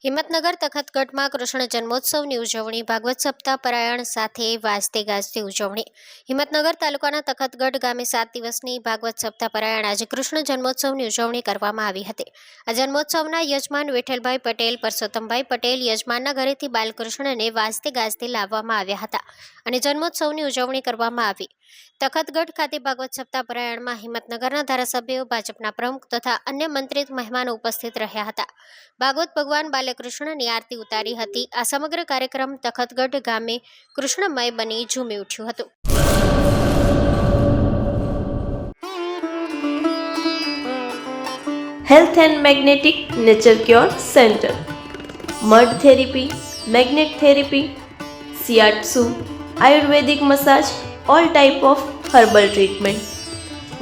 હિંમતનગર તખતગઢમાં કૃષ્ણ જન્મોત્સવની ઉજવણી ભાગવત સપ્તાહ પરાયણ સાથે વાજતે ગાજતે ઉજવણી. હિંમતનગર તાલુકાના તખતગઢ ગામે 7 દિવસની ભાગવત સપ્તાહ પરાયણ આજે કૃષ્ણ જન્મોત્સવની ઉજવણી કરવામાં આવી હતી. આ જન્મોત્સવના યજમાન વિઠ્ઠલભાઈ પટેલ, પરસોત્તમભાઈ પટેલ યજમાનના ઘરેથી બાલકૃષ્ણને વાજતે ગાજતે લાવવામાં આવ્યા હતા અને જન્મોત્સવની ઉજવણી કરવામાં આવી. તખતગઢ ખાતે ભાગવત સપ્તાહ પરાયણમાં હિંમતનગરના ધારાસભ્યો, ભાજપના પ્રમુખ તથા અન્ય મંત્રી મહેમાનો ઉપસ્થિત રહ્યા હતા. ભાગવત ભગવાન બાલકૃષ્ણની આરતી ઉતારી હતી. આ સમગ્ર કાર્યક્રમ તખતગઢ ગામે કૃષ્ણમય બની ઝૂમી ઉઠ્યું હતું. Health and magnetic nature cure center, mud therapy, magnet therapy, shiatsu, Ayurvedic massage, all type of herbal treatment,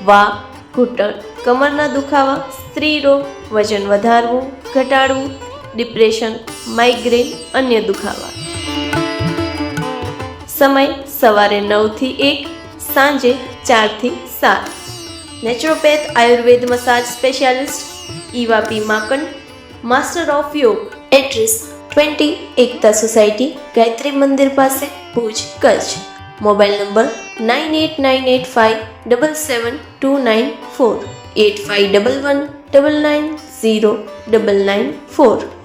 વા, ઘૂંટણ, કમરના દુખાવા, સ્ત્રી રોગ, વજન વધારવું, ઘટાડવું, ડિપ્રેશન, માઇગ્રેન, અન્ય દુખાવા. સમય સવારે 9 થી 1, સાંજે 4 થી 7. Naturopath Ayurveda massage specialist Eva P માકન, master of યોગ. એડ્રેસ 20 એકતા સોસાયટી, ગાયત્રી મંદિર પાસે, ભુજ, કચ્છ. Mobile number 9898577294, 8511990994.